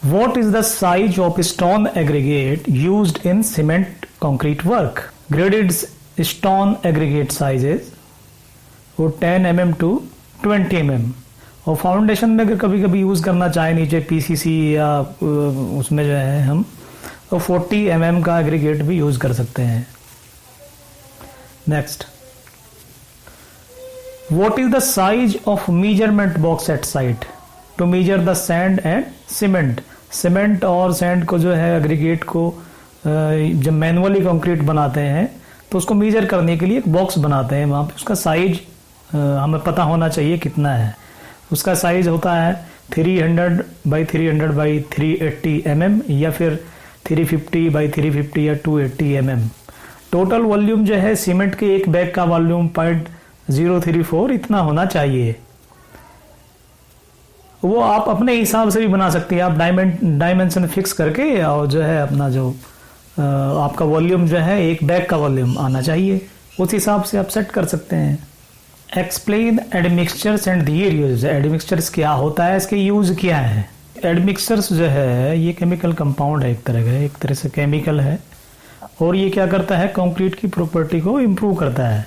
What is the size of stone aggregate used in cement concrete work? Graded stone aggregate sizes वो 10 mm to 20 mm। और foundation में अगर कभी कभी use करना चाहे नीचे पीसीसी या उसमें जो है हम तो 40 mm का एग्रीगेट भी यूज कर सकते हैं। Next, what is the size of measurement box at site to measure the sand and cement? Cement और सैंड को जो है एग्रीगेट को जब मैनुअली कंक्रीट बनाते हैं तो उसको मेजर करने के लिए एक बॉक्स बनाते हैं, वहाँ पे उसका साइज हमें पता होना चाहिए कितना है। उसका साइज होता है 300 बाई 300 बाई 380 mm या फिर 350 बाई 350 या 280 mm। टोटल वॉल्यूम जो है सीमेंट के एक बैग का वॉल्यूम 0.034 इतना होना चाहिए। वो आप अपने हिसाब से भी बना सकते हैं, आप डायमेंशन फिक्स करके और जो है अपना जो आपका वॉल्यूम जो है एक बैग का वॉल्यूम आना चाहिए, उस हिसाब से आप सेट कर सकते हैं। Explain admixtures and their use. Admixtures क्या होता है, इसके यूज क्या है? एडमिक्सचर्स जो है ये केमिकल कंपाउंड है, एक तरह से केमिकल है, और ये क्या करता है कंक्रीट की प्रॉपर्टी को इम्प्रूव करता है,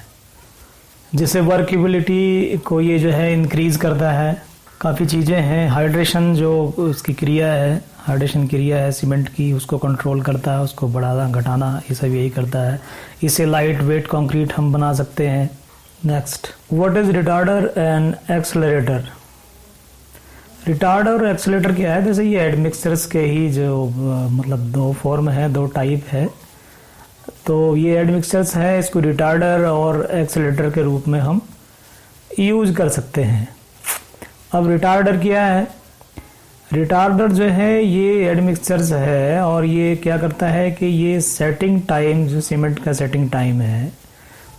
जैसे वर्केबिलिटी को ये जो है इंक्रीज करता है। काफ़ी चीज़ें हैं, हाइड्रेशन जो उसकी क्रिया है, हाइड्रेशन क्रिया है सीमेंट की, उसको कंट्रोल करता है, उसको बढ़ाना घटाना ये सब यही करता है। इससे लाइट वेट कंक्रीट हम बना सकते हैं। Next, what is retarder and accelerator? Retarder और एक्सेलरेटर क्या है? जैसे ये एडमिक्सचर्स के ही जो मतलब दो फॉर्म है, दो टाइप है, तो ये एडमिक्सचर्स है, इसको रिटार्डर और एक्सेलरेटर के रूप में हम यूज कर सकते हैं। अब रिटार्डर क्या है? रिटार्डर जो है ये एडमिक्सचर्स है और ये क्या करता है कि ये सेटिंग टाइम, जो सीमेंट का सेटिंग टाइम है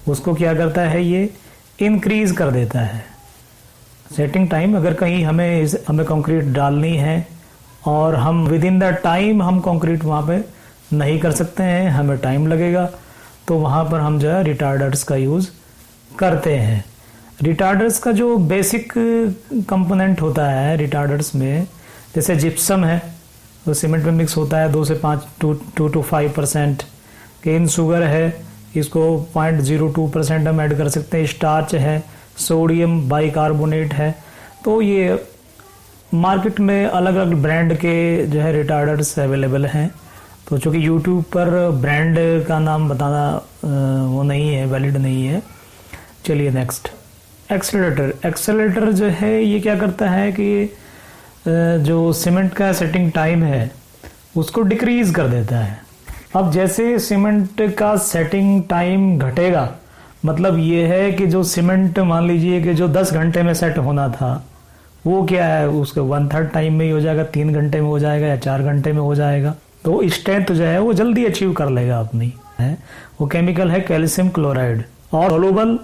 उसको क्या करता है, ये इंक्रीज कर देता है। सेटिंग टाइम, अगर कहीं हमें कंक्रीट डालनी है और हम विद इन द टाइम हम कंक्रीट वहाँ पे नहीं कर सकते हैं, हमें टाइम लगेगा, तो वहाँ पर हम जो है रिटार्डर्स का यूज़ करते हैं। रिटार्डर्स का जो बेसिक कंपोनेंट होता है रिटार्डर्स में, जैसे जिप्सम है वो सीमेंट में मिक्स होता है 2 से 5% केन शुगर है, इसको 0.02% हम ऐड कर सकते हैं। स्टार्च है, सोडियम बाइकार्बोनेट है। तो ये मार्केट में अलग अलग ब्रांड के जो है रिटार्डर्स अवेलेबल हैं। तो चूँकि यूट्यूब पर ब्रांड का नाम बताना वो नहीं है, वैलिड नहीं है। चलिए नेक्स्ट, एक्सेलरेटर। एक्सेलरेटर जो है ये क्या करता है कि जो सीमेंट का सेटिंग टाइम है उसको डिक्रीज कर देता है। अब जैसे सीमेंट का सेटिंग टाइम घटेगा, मतलब ये है कि जो सीमेंट मान लीजिए कि जो 10 घंटे में सेट होना था वो क्या है उसके 1/3 टाइम में ही हो जाएगा, 3 घंटे में हो जाएगा या 4 घंटे में हो जाएगा। तो स्ट्रेंथ जो है वो जल्दी अचीव कर लेगा अपनी है। वो केमिकल है कैल्शियम क्लोराइड और soluble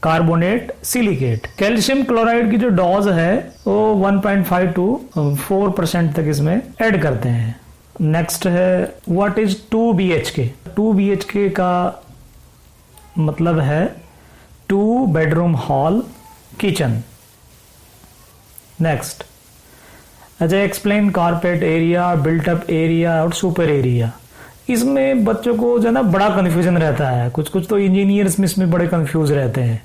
carbonate silicate. Calcium chloride की जो डोज है वो 1.5 to 4% तक इसमें ऐड करते हैं। नेक्स्ट है व्हाट इज 2 BHK। 2 BHK का मतलब है 2 बेडरूम हॉल किचन। नेक्स्ट, अच्छा, explain carpet area, built up area और सुपर एरिया। इसमें बच्चों को जो है ना बड़ा कन्फ्यूजन रहता है, कुछ तो इंजीनियर्स में इसमें बड़े कंफ्यूज रहते हैं।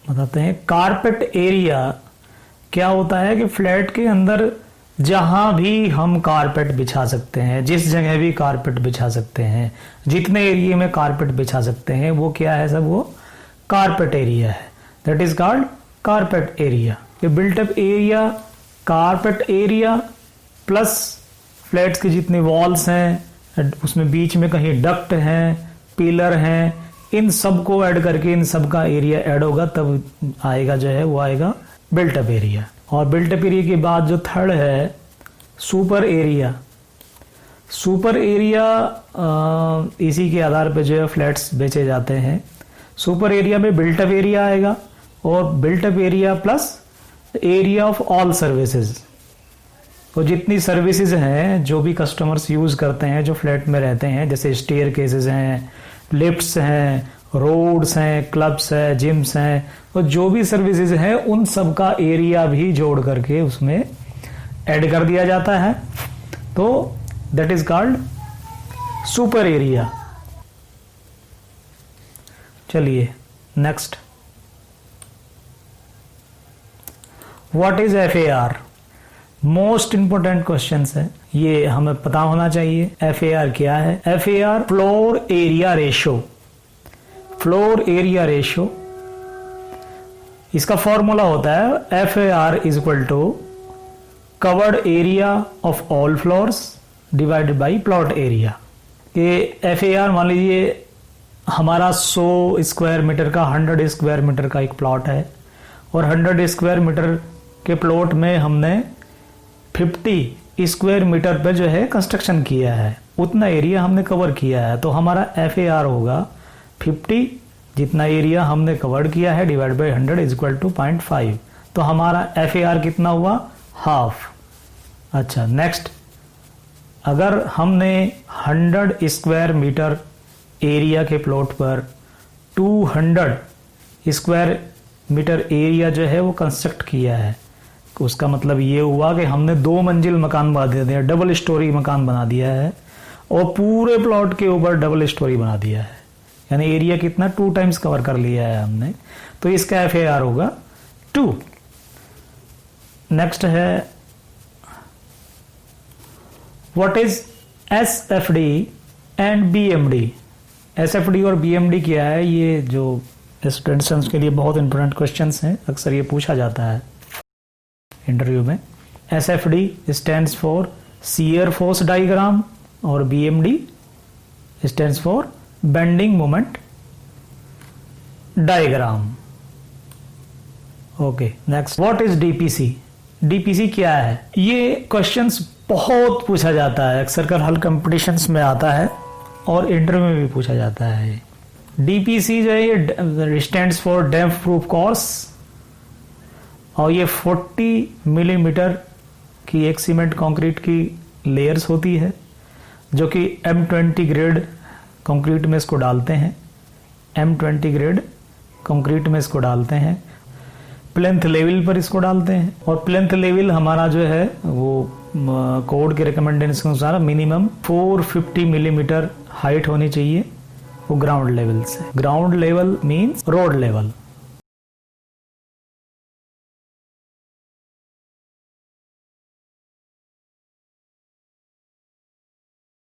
बताते हैं, कारपेट एरिया क्या होता है कि फ्लैट के अंदर जहां भी हम कारपेट बिछा सकते हैं, जिस जगह भी कारपेट बिछा सकते हैं, जितने एरिया में कारपेट बिछा सकते हैं वो क्या है, सब वो कारपेट एरिया है। That is called carpet area. Built up area, carpet area plus flats की जितनी वॉल्स हैं, उसमें बीच में कहीं डक्ट हैं, पिलर हैं, इन सब को ऐड करके इन सब का एरिया ऐड होगा तब आएगा जो है वो आएगा बिल्टअप एरिया। और बिल्टअप एरिया के बाद जो थर्ड है सुपर एरिया। सुपर एरिया इसी के आधार पे जो है फ्लैट्स बेचे जाते हैं। सुपर एरिया में बिल्टअप एरिया आएगा और built up area plus area of all services. तो जितनी सर्विसेज हैं जो भी कस्टमर्स यूज करते हैं जो फ्लैट में रहते हैं, जैसे स्टेयर केसेस हैं, लिफ्ट्स हैं, रोड्स हैं, क्लब्स हैं, जिम्स हैं, तो जो भी सर्विसेज हैं उन सब का एरिया भी जोड़ करके उसमें ऐड कर दिया जाता है, तो that is called super area. चलिए next, what is FAR? Most important question है, ये हमें पता होना चाहिए। FAR क्या है? FAR floor area ratio. Floor area ratio, इसका फॉर्मूला होता है FAR is equal to covered area of all floors divided by plot area. ये FAR मान लीजिए हमारा 100 स्क्वायर मीटर का 100 स्क्वायर मीटर का एक प्लॉट है, और 100 स्क्वायर मीटर के प्लॉट में हमने 50 स्क्वायर मीटर पे जो है कंस्ट्रक्शन किया है, उतना एरिया हमने कवर किया है, तो हमारा FAR होगा 50 जितना एरिया हमने कवर किया है divide by 100 is equal to 0.5। तो हमारा FAR कितना हुआ? हाफ। अच्छा नेक्स्ट, अगर हमने 100 स्क्वायर मीटर एरिया के प्लॉट पर 200 स्क्वायर मीटर एरिया जो है वो कंस्ट्रक्ट किया है, उसका मतलब ये हुआ कि हमने 2 मंजिल मकान बना दिया, डबल स्टोरी मकान बना दिया है, और पूरे प्लॉट के ऊपर डबल स्टोरी बना दिया है, यानी एरिया कितना 2 टाइम्स कवर कर लिया है हमने, तो इसका FAR होगा 2। नेक्स्ट है what is SFD and BMD? SFD और BMD क्या है? ये जो स्टूडेंट्स के लिए बहुत इंपॉर्टेंट क्वेश्चंस हैं, अक्सर ये पूछा जाता है इंटरव्यू में। SFD stands for shear force diagram और BMD stands for bending moment diagram. Okay next, what is DPC? DPC क्या है? ये क्वेश्चंस बहुत पूछा जाता है, अक्सर कर हल कंपटीशंस में आता है और इंटरव्यू में भी पूछा जाता है। DPC जो है ये stands for damp proof course, और ये 40 मिलीमीटर की एक सीमेंट कंक्रीट की लेयर्स होती है, जो कि M20 ग्रेड कंक्रीट में इसको डालते हैं। M20 ग्रेड कंक्रीट में इसको डालते हैं, प्लेंथ लेवल पर इसको डालते हैं, और प्लेंथ लेवल हमारा जो है वो कोड के रिकमेंडेशन के अनुसार मिनिमम 450 मिलीमीटर हाइट होनी चाहिए वो ग्राउंड लेवल से। Ground level means road level.